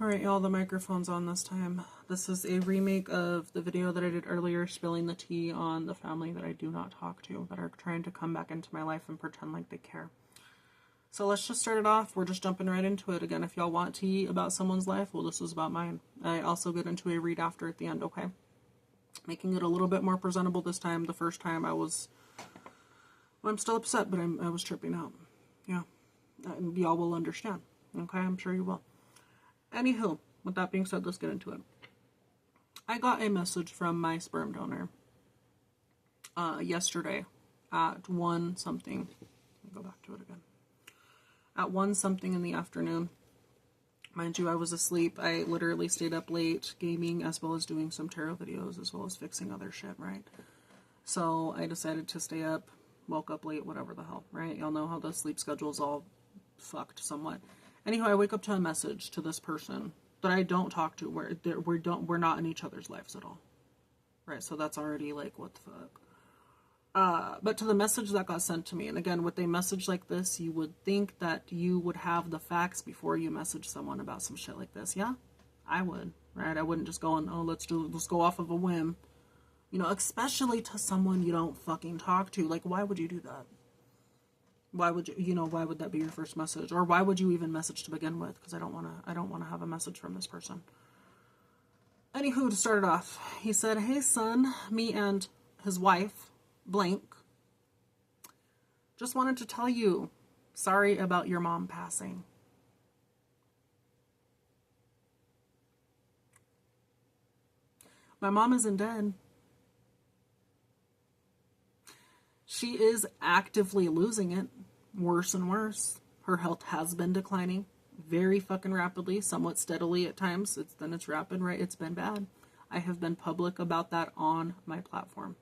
Alright, y'all, the microphone's on this time. This is a remake of the video that I did earlier, spilling the tea on the family that I do not talk to, that are trying to come back into my life and pretend like they care. So let's just start it off. We're just jumping right into it. Again, if y'all want tea about someone's life, well, this was about mine. I also get into a read after at the end, okay? Making it a little bit more presentable this time. The first time I'm still upset, but I was tripping out. Yeah. And y'all will understand. Okay, I'm sure you will. Anywho, with that being said, let's get into it. I got a message from my sperm donor yesterday at 1 something. Let me go back to it again. At 1 something in the afternoon. Mind you, I was asleep. I literally stayed up late gaming as well as doing some tarot videos as well as fixing other shit, right? So I decided to stay up, woke up late, whatever the hell, right? Y'all know how the sleep schedule's all fucked somewhat. Anyhow, I wake up to a message to this person that I don't talk to. We're not in each other's lives at all, right? So that's already like, what the fuck. But to the message that got sent to me, and again, with a message like this, you would think that you would have the facts before you message someone about some shit like this. Yeah, I would, right? I wouldn't just go and let's go off of a whim, you know, especially to someone you don't fucking talk to. Like, why would you do that? Why would why would that be your first message? Or why would you even message to begin with? Because I don't want to have a message from this person. Anywho, to start it off, he said, "Hey son, me and his wife, blank, just wanted to tell you, sorry about your mom passing." My mom isn't dead. She is actively losing it, worse and worse. Her health has been declining very fucking rapidly, somewhat steadily at times. It's rapid, right? It's been bad. I have been public about that on my platform.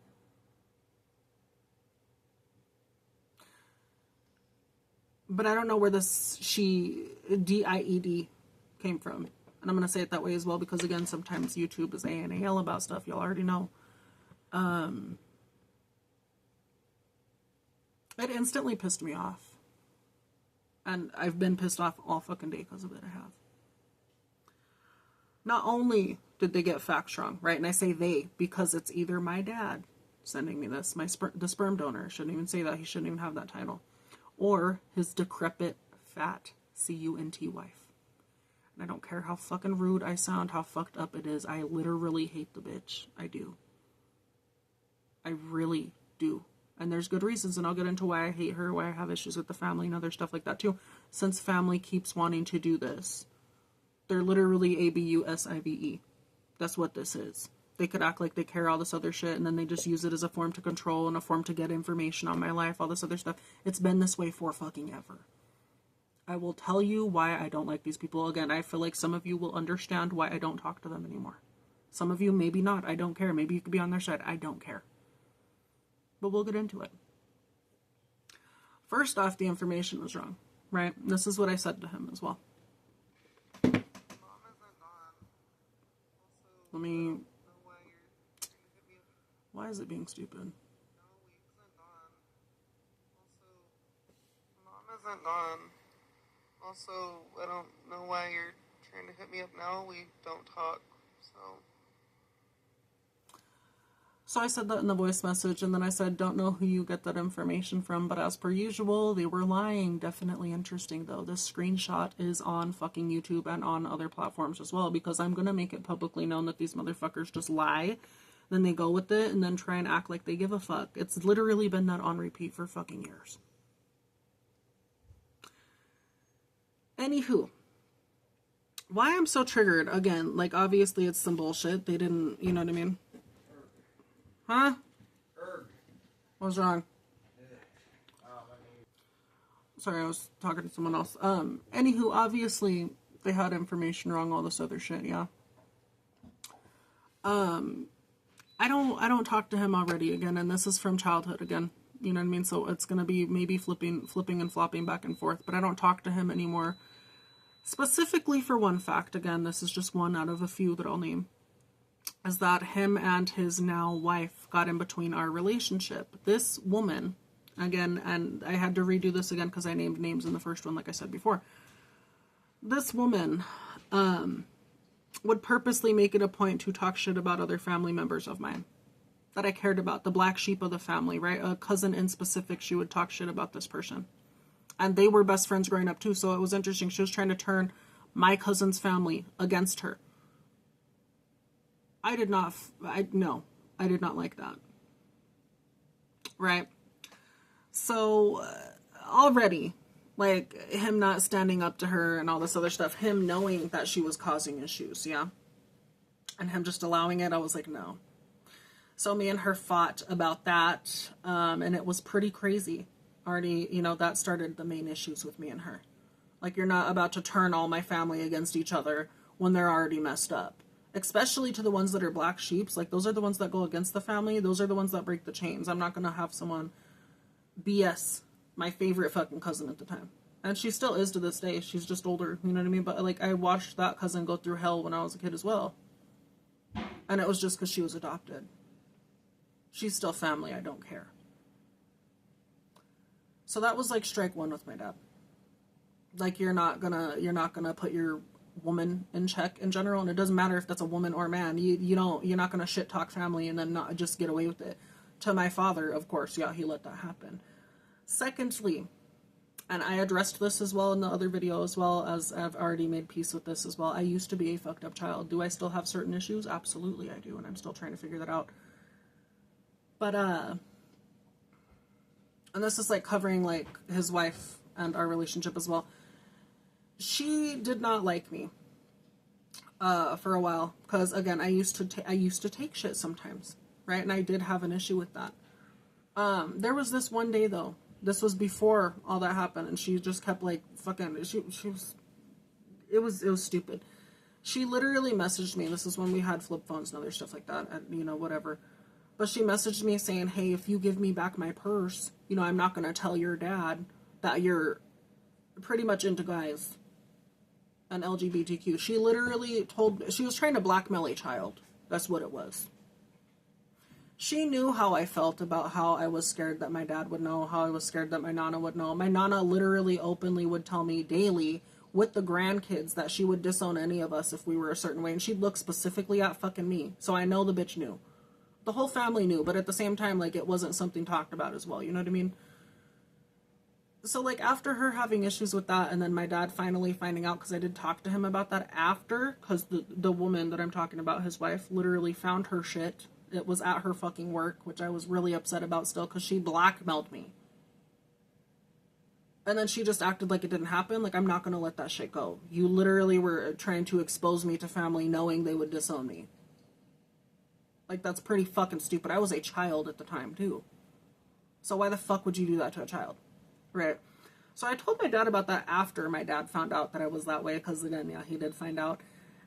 But I don't know where this DIED came from. And I'm going to say it that way as well because, again, sometimes YouTube is ANAL about stuff y'all already know. It instantly pissed me off. And I've been pissed off all fucking day because of it. I have. Not only did they get facts wrong, right? And I say they because it's either my dad sending me this, the sperm donor. I shouldn't even say that. He shouldn't even have that title. Or his decrepit, fat, CUNT wife. And I don't care how fucking rude I sound, how fucked up it is. I literally hate the bitch. I do. I really do. And there's good reasons, and I'll get into why I hate her, why I have issues with the family and other stuff like that too. Since family keeps wanting to do this. They're literally ABUSIVE. That's what this is. They could act like they care all this other shit, and then they just use it as a form to control and a form to get information on my life, all this other stuff. It's been this way for fucking ever. I will tell you why I don't like these people. Again, I feel like some of you will understand why I don't talk to them anymore. Some of you, maybe not. I don't care. Maybe you could be on their side. I don't care. But we'll get into it. First off, the information was wrong, right? This is what I said to him as well. Let me... Why is it being stupid? Mom isn't gone. Also, I don't know why you're trying to hit me up now. We don't talk, So I said that in the voice message, and then I said, don't know who you get that information from, but as per usual, they were lying. Definitely interesting, though. This screenshot is on fucking YouTube and on other platforms as well, because I'm going to make it publicly known that these motherfuckers just lie, then they go with it, and then try and act like they give a fuck. It's literally been that on repeat for fucking years. Anywho. Why I'm so triggered, again, like, obviously it's some bullshit. They didn't, you know what I mean? Huh? What's wrong? Sorry, I was talking to someone else. Anywho, obviously, they had information wrong, all this other shit, yeah. I don't talk to him already again, and this is from childhood again. You know what I mean? So it's gonna be maybe flipping and flopping back and forth, but I don't talk to him anymore. Specifically for one fact, again, this is just one out of a few that I'll name. Is that him and his now wife got in between our relationship. This woman, again, and I had to redo this again because I named names in the first one, like I said before. This woman would purposely make it a point to talk shit about other family members of mine that I cared about, the black sheep of the family, right? A cousin in specific, she would talk shit about this person. And they were best friends growing up too, so it was interesting. She was trying to turn my cousin's family against her. I did not like that. Right? So, already, like, him not standing up to her and all this other stuff, him knowing that she was causing issues, yeah? And him just allowing it, I was like, no. So me and her fought about that, and it was pretty crazy. Already, that started the main issues with me and her. Like, you're not about to turn all my family against each other when they're already messed up. Especially to the ones that are black sheeps. Like, those are the ones that go against the family. Those are the ones that break the chains. I'm not going to have someone BS my favorite fucking cousin at the time. And she still is to this day. She's just older, you know what I mean? But, like, I watched that cousin go through hell when I was a kid as well. And it was just because she was adopted. She's still family. I don't care. So that was like strike one with my dad. Like, you're not gonna put your woman in check in general, and it doesn't matter if that's a woman or a man. You're not gonna shit talk family and then not just get away with it. To my father, of course, yeah, he let that happen. Secondly, and I addressed this as well in the other video, as well as I've already made peace with this as well. I used to be a fucked up child. Do I still have certain issues? Absolutely I do, and I'm still trying to figure that out. But, and this is, like, covering, like, his wife and our relationship as well. She did not like me, for a while. Because, again, I used to take shit sometimes, right? And I did have an issue with that. There was this one day, though. This was before all that happened. And she just kept, like, fucking, it was stupid. She literally messaged me. This is when we had flip phones and other stuff like that. And, whatever. But she messaged me saying, hey, if you give me back my purse, I'm not going to tell your dad that you're pretty much into guys and LGBTQ. She literally she was trying to blackmail a child. That's what it was. She knew how I felt about how I was scared that my dad would know, how I was scared that my nana would know. My nana literally openly would tell me daily with the grandkids that she would disown any of us if we were a certain way. And she'd look specifically at fucking me. So I know the bitch knew. The whole family knew, but at the same time, like, it wasn't something talked about as well, you know what I mean? So, like, after her having issues with that, and then my dad finally finding out, because I did talk to him about that after, because the woman that I'm talking about, his wife, literally found her shit. It was at her fucking work, which I was really upset about still, because she blackmailed me. And then she just acted like it didn't happen. Like, I'm not going to let that shit go. You literally were trying to expose me to family knowing they would disown me. Like, that's pretty fucking stupid. I was a child at the time, too. So why the fuck would you do that to a child? Right? So I told my dad about that after my dad found out that I was that way. Because, again, yeah, he did find out.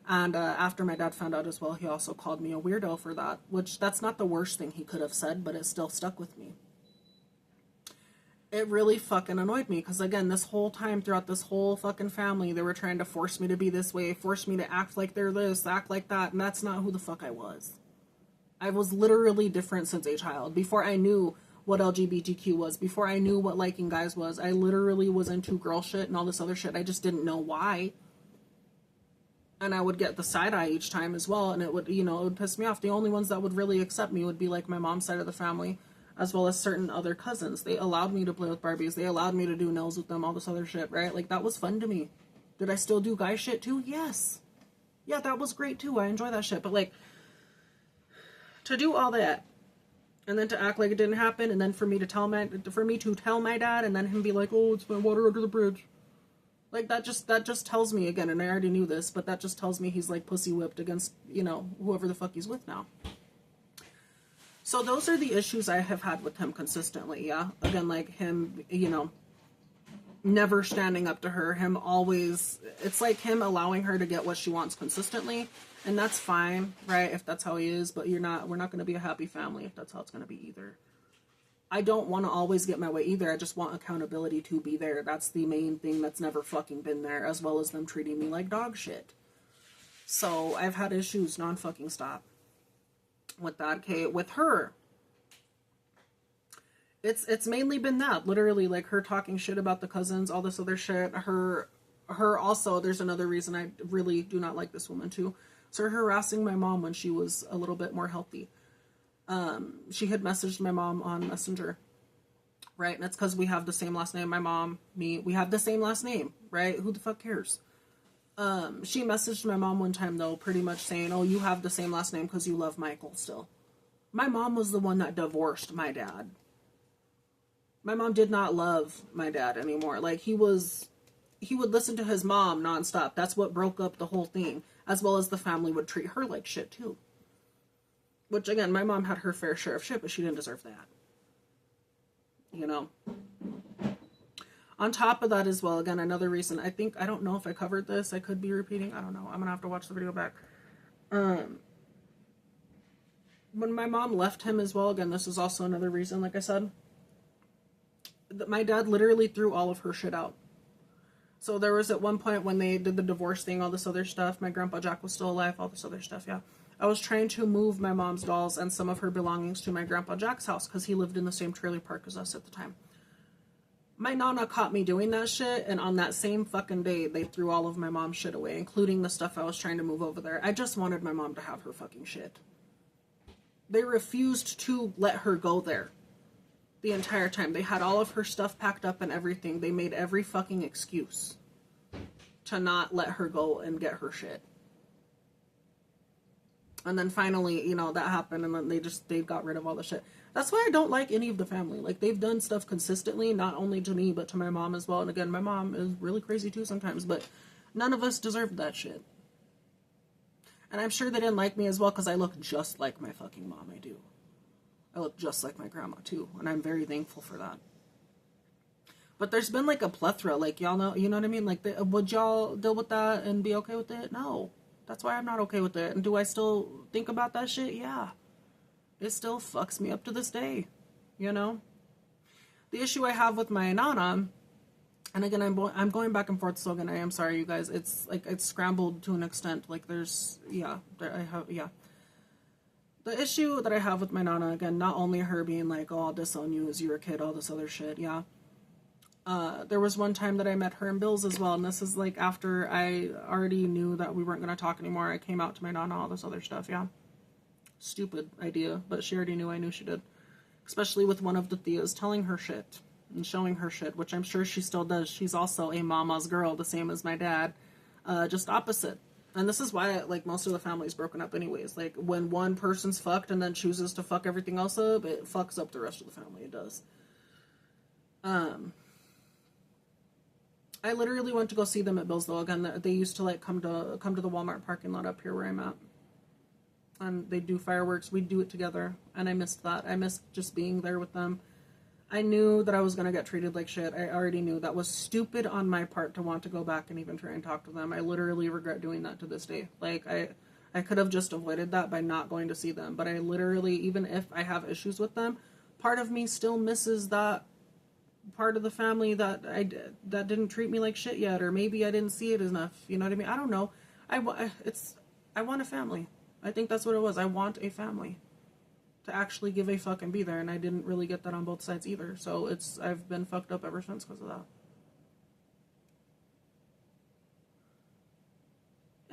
And after my dad found out as well, he also called me a weirdo for that. Which, that's not the worst thing he could have said, but it still stuck with me. It really fucking annoyed me. Because, again, this whole time, throughout this whole fucking family, they were trying to force me to be this way. Force me to act like they're this, act like that. And that's not who the fuck I was. I was literally different since a child. Before I knew what LGBTQ was, before I knew what liking guys was, I literally was into girl shit and all this other shit. I just didn't know why. And I would get the side eye each time as well, and it would, it would piss me off. The only ones that would really accept me would be like my mom's side of the family, as well as certain other cousins. They allowed me to play with Barbies. They allowed me to do nails with them, all this other shit, right? Like, that was fun to me. Did I still do guy shit too? Yes. Yeah, that was great too. I enjoy that shit. But, like, to do all that, and then to act like it didn't happen, and then for me to tell my dad, and then him be like, oh, it's my water under the bridge. Like, that just tells me, again, and I already knew this, but that just tells me he's, like, pussy whipped against, whoever the fuck he's with now. So those are the issues I have had with him consistently, yeah? Again, like, him, never standing up to her, him always, it's like him allowing her to get what she wants consistently. And that's fine, right, if that's how he is, but we're not going to be a happy family if that's how it's going to be either. I don't want to always get my way either. I just want accountability to be there. That's the main thing that's never fucking been there, as well as them treating me like dog shit. So I've had issues non-fucking stop with that. Okay, with her, it's mainly been that. Literally, like, her talking shit about the cousins, all this other shit, her her also, there's another reason I really do not like this woman too. So her harassing my mom when she was a little bit more healthy. She had messaged my mom on Messenger, right? And it's because we have the same last name. My mom, me, we have the same last name, right? Who the fuck cares? She messaged my mom one time though, pretty much saying, oh, you have the same last name because you love Michael still. My mom was the one that divorced my dad. My mom did not love my dad anymore. Like, he would listen to his mom nonstop. That's what broke up the whole thing. As well as the family would treat her like shit too. Which, again, my mom had her fair share of shit, but she didn't deserve that. You know? On top of that as well, again, another reason, I don't know if I covered this. I could be repeating. I don't know. I'm going to have to watch the video back. When my mom left him as well, again, this is also another reason, like I said, that my dad literally threw all of her shit out. So there was at one point when they did the divorce thing, all this other stuff, my grandpa Jack was still alive, all this other stuff, yeah. I was trying to move my mom's dolls and some of her belongings to my grandpa Jack's house because he lived in the same trailer park as us at the time. My nana caught me doing that shit, and on that same fucking day, they threw all of my mom's shit away, including the stuff I was trying to move over there. I just wanted my mom to have her fucking shit. They refused to let her go there the entire time. They had all of her stuff packed up and everything. They made every fucking excuse to not let her go and get her shit. And then finally, you know, that happened, and then they got rid of all the shit. That's why I don't like any of the family. Like, they've done stuff consistently, not only to me, but to my mom as well. And again, my mom is really crazy too sometimes, but none of us deserved that shit. And I'm sure they didn't like me as well, because I look just like my fucking mom, I do. I look just like my grandma too, and I'm very thankful for that. But there's been like a plethora, like, y'all know, you know what I mean? Like, would y'all deal with that and be okay with it? No. That's why I'm not okay with it. And do I still think about that shit? Yeah. It still fucks me up to this day, you know? The issue I have with my nana, and again, I'm going back and forth, so again, I am sorry, you guys. It's like, it's scrambled to an extent. Like, there's, yeah, yeah. The issue that I have with my nana, again, not only her being like, oh, I'll disown you as you're a kid, all this other shit, yeah. There was one time that I met her in Bill's as well, and this is like after I already knew that we weren't going to talk anymore. I came out to my nana, all this other stuff, yeah. Stupid idea, but she already knew I knew she did. Especially with one of the Theas telling her shit and showing her shit, which I'm sure she still does. She's also a mama's girl, the same as my dad, just opposite. And this is why, like, most of the family's broken up anyways. Like, when one person's fucked and then chooses to fuck everything else up, it fucks up the rest of the family, it does. I literally went to go see them at Bill's, though. Again, they used to, like, come to the Walmart parking lot up here where I'm at. And they do fireworks. We do it together. And I missed that. I missed just being there with them. I knew that I was going to get treated like shit. I already knew. That was stupid on my part to want to go back and even try and talk to them. I literally regret doing that to this day. Like, I could have just avoided that by not going to see them. But I literally, even if I have issues with them, part of me still misses that part of the family that didn't treat me like shit yet, or maybe I didn't see it enough. You know what I mean? I don't know. I want a family. I think that's what it was. I want a family to actually give a fuck and be there, and I didn't really get that on both sides either. So I've been fucked up ever since because of that.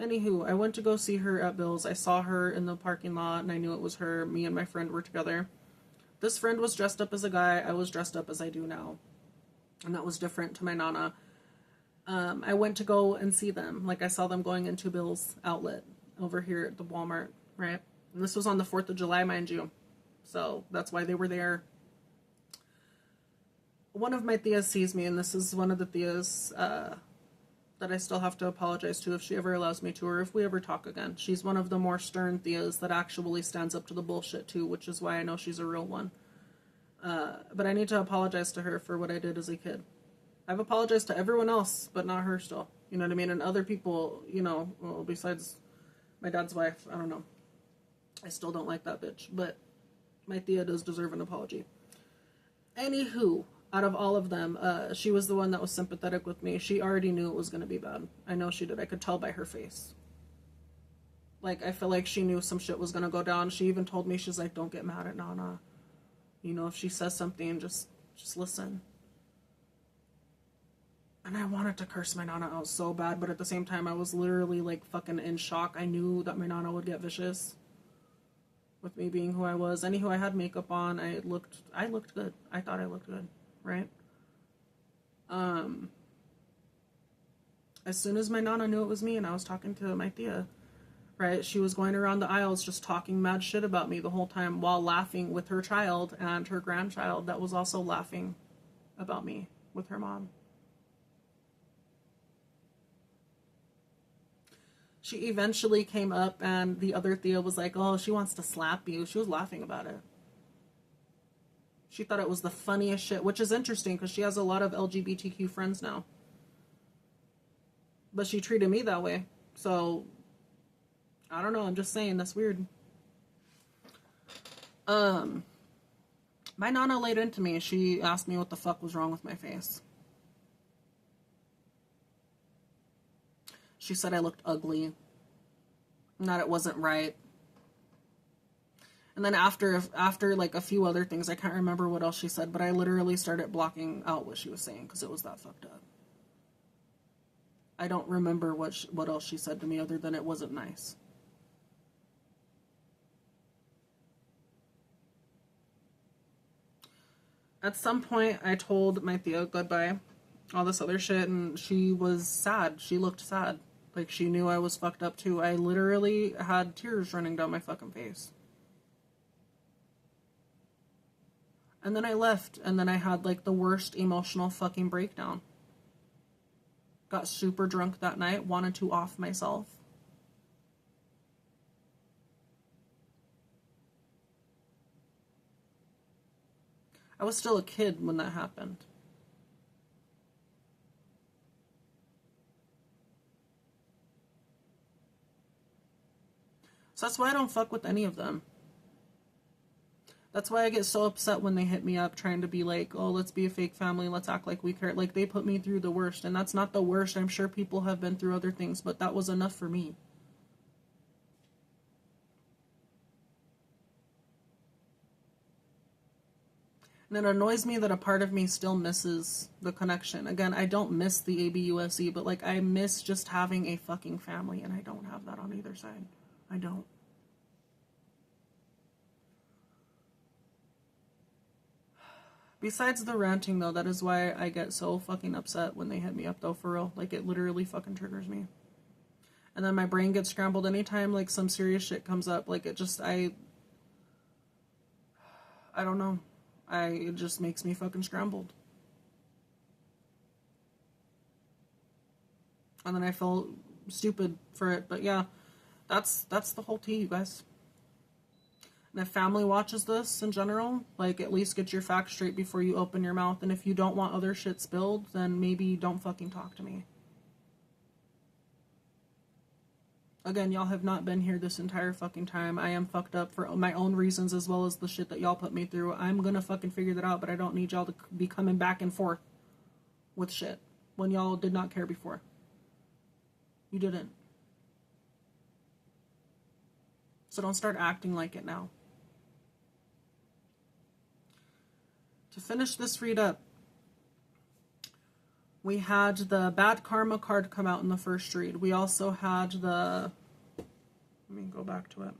Anywho, I went to go see her at Bill's. I saw her in the parking lot, and I knew it was her. Me and my friend were together. This friend was dressed up as a guy. I was dressed up as I do now. And that was different to my nana. I went to go and see them. Like, I saw them going into Bill's outlet over here at the Walmart, right? And this was on the 4th of July, mind you. So that's why they were there. One of my Theas sees me, and this is one of the Theas that I still have to apologize to if she ever allows me to, or if we ever talk again. She's one of the more stern Theas that actually stands up to the bullshit too, which is why I know she's a real one. But I need to apologize to her for what I did as a kid. I've apologized to everyone else, but not her still. You know what I mean? And other people, you know, well, besides my dad's wife, I don't know. I still don't like that bitch, but my Thea does deserve an apology. Anywho, out of all of them, she was the one that was sympathetic with me. She already knew it was going to be bad. I know she did. I could tell by her face. Like, I feel like she knew some shit was going to go down. She even told me, she's like, don't get mad at Nana. You know, if she says something, just listen. And I wanted to curse my Nana out so bad, but at the same time, I was literally like fucking in shock. I knew that my Nana would get vicious with me being who I was. Anywho, I had makeup on. I looked good. I thought I looked good, right? As soon as my Nana knew it was me and I was talking to my tia, right? She was going around the aisles just talking mad shit about me the whole time while laughing with her child and her grandchild that was also laughing about me with her mom. She eventually came up and the other Thea was like, oh, she wants to slap you. She was laughing about it. She thought it was the funniest shit, which is interesting because she has a lot of LGBTQ friends now. But she treated me that way. So, I don't know. I'm just saying, that's weird. My Nana laid into me. She asked me what the fuck was wrong with my face. She said I looked ugly. And that it wasn't right. And then after like a few other things, I can't remember what else she said, but I literally started blocking out what she was saying because it was that fucked up. I don't remember what else she said to me other than it wasn't nice. At some point, I told my Thea goodbye, all this other shit, and she was sad. She looked sad. Like, she knew I was fucked up, too. I literally had tears running down my fucking face. And then I left, and then I had, like, the worst emotional fucking breakdown. Got super drunk that night, wanted to off myself. I was still a kid when that happened. So that's why I don't fuck with any of them. That's why I get so upset when they hit me up trying to be like, oh, let's be a fake family, let's act like we care. Like, they put me through the worst, and that's not the worst. I'm sure people have been through other things, but that was enough for me. And it annoys me that a part of me still misses the connection. Again, I don't miss the ABUSE, but, like, I miss just having a fucking family, and I don't have that on either side. I don't. Besides the ranting, though, that is why I get so fucking upset when they hit me up, though, for real. Like, it literally fucking triggers me. And then my brain gets scrambled anytime, like, some serious shit comes up. Like, it just, I don't know. It just makes me fucking scrambled. And then I feel stupid for it. But yeah, that's the whole tea, you guys. And if family watches this in general, like, at least get your facts straight before you open your mouth. And if you don't want other shit spilled, then maybe don't fucking talk to me. Again, y'all have not been here this entire fucking time. I am fucked up for my own reasons as well as the shit that y'all put me through. I'm gonna fucking figure that out, but I don't need y'all to be coming back and forth with shit when y'all did not care before. You didn't. So don't start acting like it now. To finish this read up, we had the Bad Karma card come out in the first read. We also had the... Let me go back to it.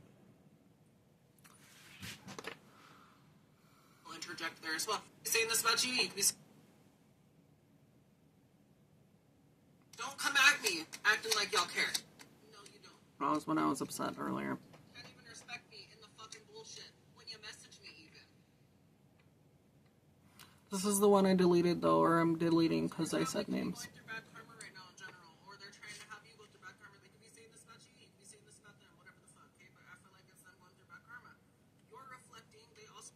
I'll interject there as well. Saying this about you, don't come at me acting like y'all care. No, you don't. That was when I was upset earlier. Can't even respect me in the fucking bullshit when you message me even. This is the one I deleted, though, or I'm deleting because I said names. Going through bad karma right now in general, or they're trying to have you go through bad karma. They could be saying this about you, you could be saying this about them, whatever the fuck, okay? But I feel like it's them going through bad karma. You're reflecting, they also...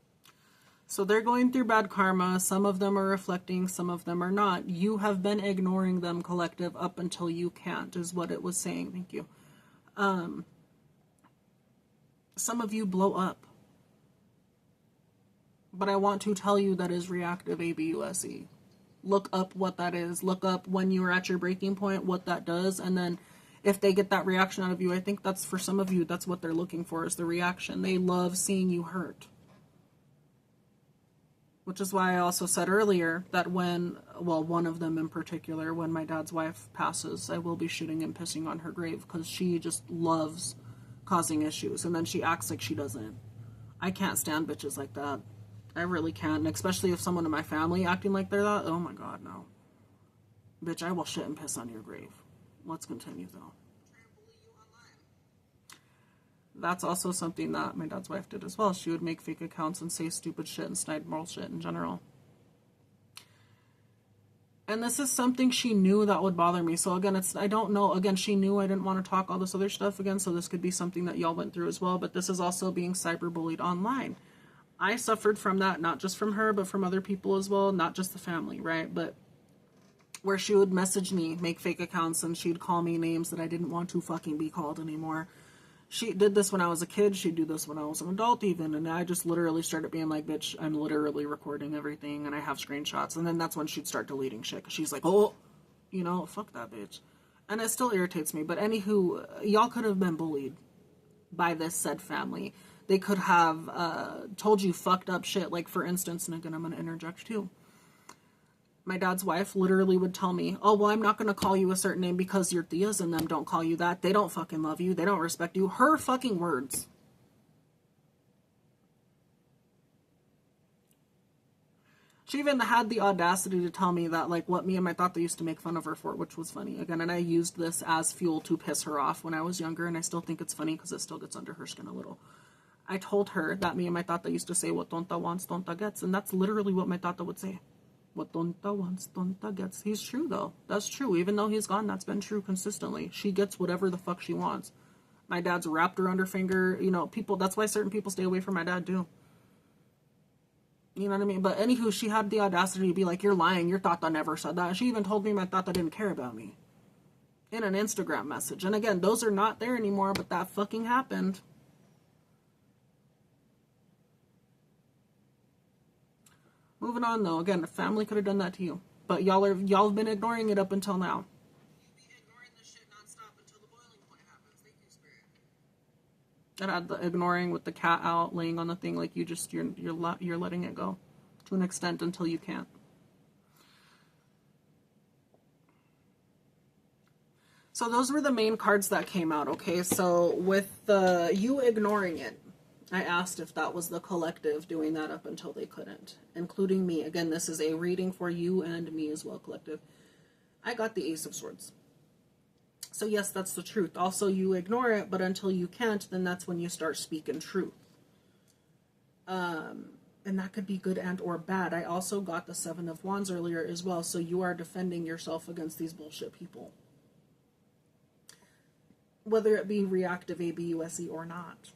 So they're going through bad karma. Some of them are reflecting, some of them are not. You have been ignoring them, collective, up until you can't, is what it was saying. Thank you. Some of you blow up. But I want to tell you that is reactive ABUSE. Look up what that is. Look up when you are at your breaking point, what that does. And then if they get that reaction out of you, I think that's for some of you, that's what they're looking for, is the reaction. They love seeing you hurt. Which is why I also said earlier that when well, one of them in particular, when my dad's wife passes, I will be shooting and pissing on her grave because she just loves causing issues, and then she acts like she doesn't. I can't stand bitches like that. I really can't, and especially if someone in my family acting like they're that, oh my god, no. Bitch, I will shit and piss on your grave. Let's continue, though. That's also something that my dad's wife did as well. She would make fake accounts and say stupid shit and snide moral shit in general. And this is something she knew that would bother me. So again, I don't know. Again, she knew I didn't want to talk all this other stuff again. So this could be something that y'all went through as well. But this is also being cyberbullied online. I suffered from that, not just from her, but from other people as well. Not just the family, right? But where she would message me, make fake accounts, and she'd call me names that I didn't want to fucking be called anymore. She did this when I was a kid. She'd do this when I was an adult even. And I just literally started being like, bitch, I'm literally recording everything and I have screenshots. And then that's when she'd start deleting shit. Cause she's like, oh, you know, fuck that bitch. And it still irritates me. But anywho, y'all could have been bullied by this said family. They could have told you fucked up shit. Like, for instance, and again, I'm going to interject too. My dad's wife literally would tell me, oh, well, I'm not going to call you a certain name because your tias and them don't call you that. They don't fucking love you. They don't respect you. Her fucking words. She even had the audacity to tell me that, like, what me and my tata used to make fun of her for, which was funny. Again, and I used this as fuel to piss her off when I was younger, and I still think it's funny because it still gets under her skin a little. I told her that me and my tata used to say, what tonta wants, tonta gets, and that's literally what my tata would say. What tonta wants, tonta gets. He's true, though. That's true. Even though he's gone, that's been true consistently. She gets whatever the fuck she wants. My dad's wrapped around her finger. You know, people, that's why certain people stay away from my dad, too. You know what I mean? But anywho, she had the audacity to be like, you're lying. Your tata never said that. She even told me my tata didn't care about me. In an Instagram message. And again, those are not there anymore, but that fucking happened. Moving on, though. Again, the family could have done that to you. But y'all have been ignoring it up until now. You be ignoring this shit nonstop until the boiling point happens. Thank you, Spirit. And add the ignoring with the cat out, laying on the thing, like you're letting it go. To an extent until you can't. So those were the main cards that came out, okay? So with you ignoring it, I asked if that was the collective doing that up until they couldn't, including me. Again, this is a reading for you and me as well, collective. I got the Ace of Swords. So yes, that's the truth. Also, you ignore it, but until you can't, then that's when you start speaking truth. And that could be good and or bad. I also got the Seven of Wands earlier as well, so you are defending yourself against these bullshit people. Whether it be reactive ABUSE or not.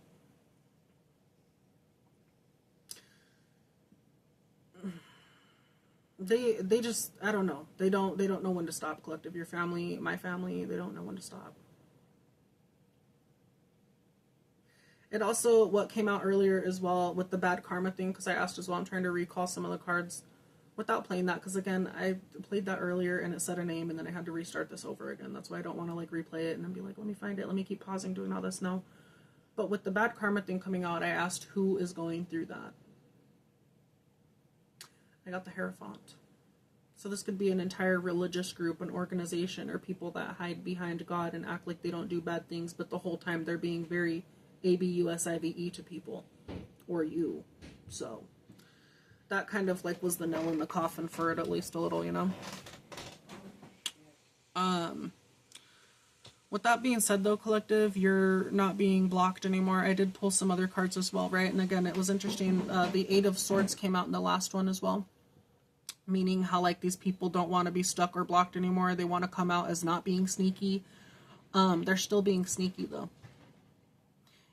They just, I don't know. They don't know when to stop, collective. Your family, my family, they don't know when to stop. It also, what came out earlier as well with the bad karma thing, because I asked as well, I'm trying to recall some of the cards without playing that, because again, I played that earlier and it said a name and then I had to restart this over again. That's why I don't want to like replay it and then be like, let me find it, let me keep pausing doing all this. No. But with the bad karma thing coming out, I asked who is going through that. I got the Hierophant. So this could be an entire religious group, an organization, or people that hide behind God and act like they don't do bad things, but the whole time they're being very ABUSIVE to people. Or you. So that kind of like was the nail in the coffin for it, at least a little, you know? With that being said, though, collective, you're not being blocked anymore. I did pull some other cards as well, right? And again, it was interesting. The Eight of Swords came out in the last one as well. Meaning how, like, these people don't want to be stuck or blocked anymore. They want to come out as not being sneaky. They're still being sneaky, though.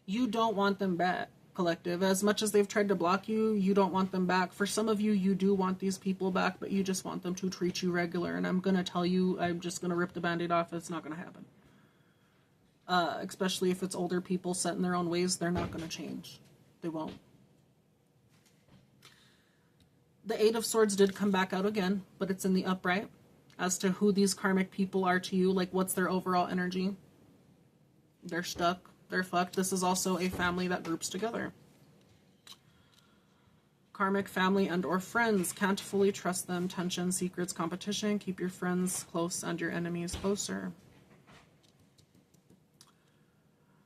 You don't want them back, collective. As much as they've tried to block you, you don't want them back. For some of you, you do want these people back, but you just want them to treat you regular. And I'm going to tell you, I'm just going to rip the Band-Aid off. It's not going to happen. Especially if it's older people set in their own ways, they're not going to change. They won't. The Eight of Swords did come back out again, but it's in the upright as to who these karmic people are to you. Like, what's their overall energy? They're stuck. They're fucked. This is also a family that groups together. Karmic family and or friends. Can't fully trust them. Tension, secrets, competition. Keep your friends close and your enemies closer.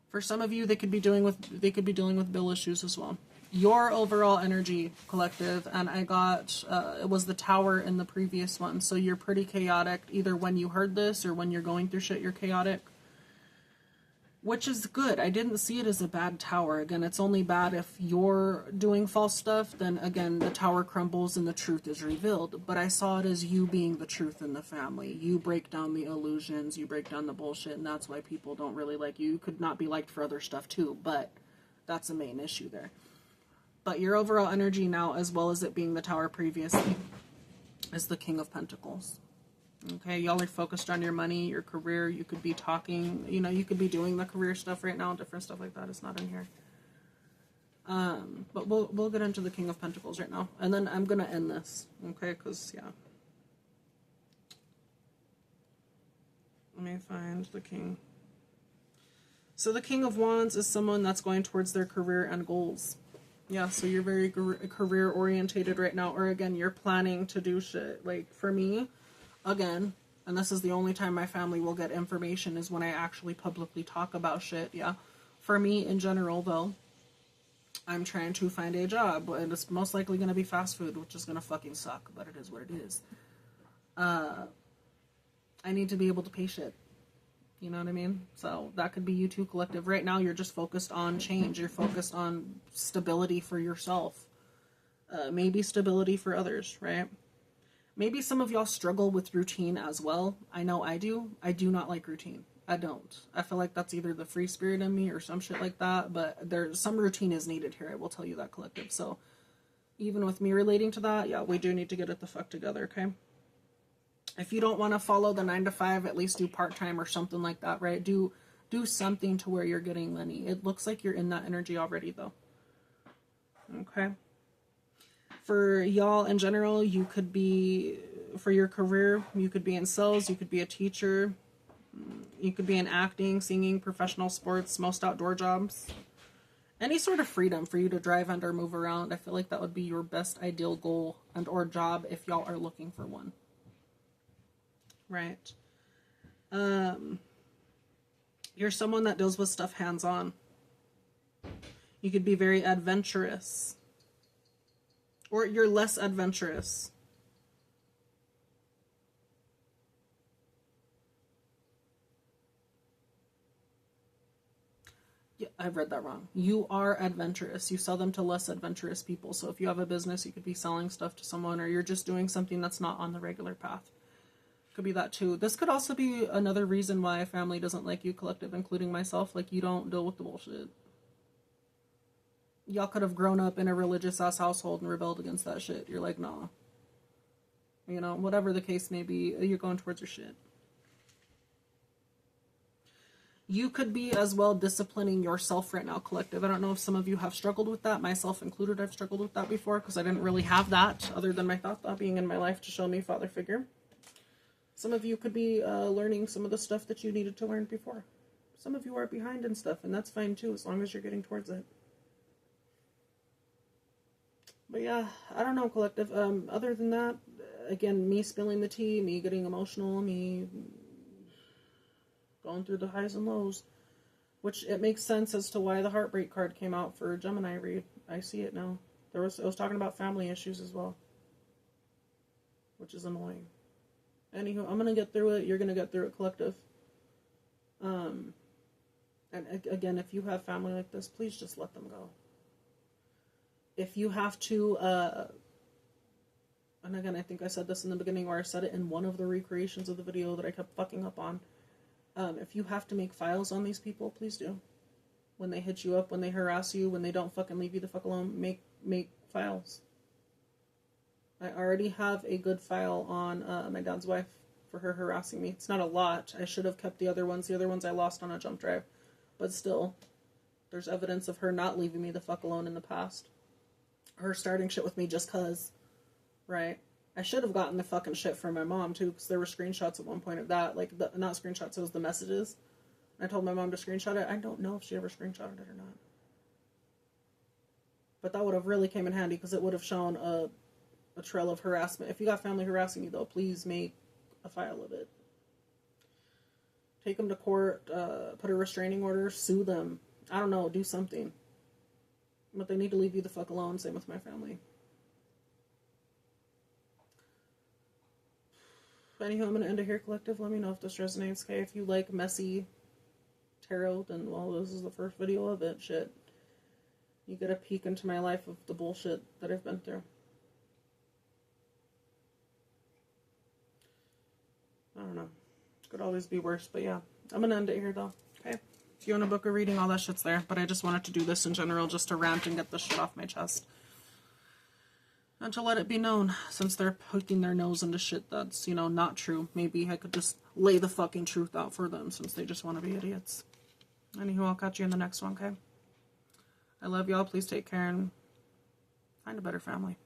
For some of you, they could be dealing with bill issues as well. Your overall energy, collective, and I got, it was the Tower in the previous one, so you're pretty chaotic, either when you heard this or when you're going through shit, you're chaotic. Which is good. I didn't see it as a bad Tower. Again, it's only bad if you're doing false stuff, then again, the Tower crumbles and the truth is revealed. But I saw it as you being the truth in the family. You break down the illusions, you break down the bullshit, and that's why people don't really like you. You could not be liked for other stuff too, but that's a main issue there. But your overall energy now, as well as it being the Tower previously, is the King of Pentacles. Okay, y'all are focused on your money, your career. You could be talking, you know, you could be doing the career stuff right now, different stuff like that. It's not in here. But we'll get into the King of Pentacles right now. And then I'm going to end this, okay, because, yeah. Let me find the King. So the King of Wands is someone that's going towards their career and goals. Yeah, so you're very career-orientated right now. Or, again, you're planning to do shit. Like, for me, again, and this is the only time my family will get information is when I actually publicly talk about shit, yeah. For me, in general, though, I'm trying to find a job, and it's most likely going to be fast food, which is going to fucking suck, but it is what it is. I need to be able to pay shit. You know what I mean? So that could be you two, collective. Right now, you're just focused on change. You're focused on stability for yourself. Maybe stability for others, right? Maybe some of y'all struggle with routine as well. I know I do. I do not like routine. I don't. I feel like that's either the free spirit in me or some shit like that. But there's some routine is needed here. I will tell you that, collective. So even with me relating to that, yeah, we do need to get it the fuck together, okay? If you don't want to follow the 9 to 5, at least do part-time or something like that, right? Do something to where you're getting money. It looks like you're in that energy already, though. Okay? For y'all in general, you could be, for your career, you could be in sales, you could be a teacher, you could be in acting, singing, professional sports, most outdoor jobs. Any sort of freedom for you to drive and or move around. I feel like that would be your best ideal goal and or job if y'all are looking for one. Right. You're someone that deals with stuff hands-on. You could be very adventurous. Or you're less adventurous. Yeah, I've read that wrong. You are adventurous. You sell them to less adventurous people. So if you have a business, you could be selling stuff to someone, or you're just doing something that's not on the regular path. Could be that too. This could also be another reason why a family doesn't like you, collective, including myself. Like, you don't deal with the bullshit. Y'all could have grown up in a religious ass household and rebelled against that shit. You're like, nah. You know, whatever the case may be, you're going towards your shit. You could be as well disciplining yourself right now, collective. I don't know if some of you have struggled with that, myself included. I've struggled with that before because I didn't really have that other than my thought being in my life to show me father figure. Some of you could be learning some of the stuff that you needed to learn before. Some of you are behind and stuff, and that's fine too, as long as you're getting towards it. But yeah, I don't know, collective. Other than that, again, me spilling the tea, me getting emotional, me going through the highs and lows, which it makes sense as to why the heartbreak card came out for Gemini read. I see it now. It was talking about family issues as well, which is annoying. Anywho, I'm going to get through it. You're going to get through it, collective. And again, if you have family like this, please just let them go. If you have to, and again, I think I said this in the beginning, or I said it in one of the recreations of the video that I kept fucking up on. If you have to make files on these people, please do. When they hit you up, when they harass you, when they don't fucking leave you the fuck alone, make files. I already have a good file on my dad's wife for her harassing me. It's not a lot. I should have kept the other ones. The other ones I lost on a jump drive. But still, there's evidence of her not leaving me the fuck alone in the past. Her starting shit with me just cause. Right? I should have gotten the fucking shit from my mom, too, because there were screenshots at one point of that. Like, not screenshots, it was the messages. I told my mom to screenshot it. I don't know if she ever screenshotted it or not. But that would have really came in handy because it would have shown a trail of harassment. If you got family harassing you, though, please make a file of it. Take them to court, put a restraining order, sue them. I don't know, do something. But they need to leave you the fuck alone. Same with my family. Anywho, I'm going to end it here, collective. Let me know if this resonates, okay? If you like messy tarot, then, well, this is the first video of it. Shit. You get a peek into my life of the bullshit that I've been through. I don't know. Could always be worse, but yeah. I'm going to end it here, though. Okay? If you want to book a reading, all that shit's there. But I just wanted to do this in general just to rant and get this shit off my chest. And to let it be known, since they're poking their nose into shit that's, you know, not true. Maybe I could just lay the fucking truth out for them since they just want to be idiots. Anywho, I'll catch you in the next one, okay? I love y'all. Please take care and find a better family.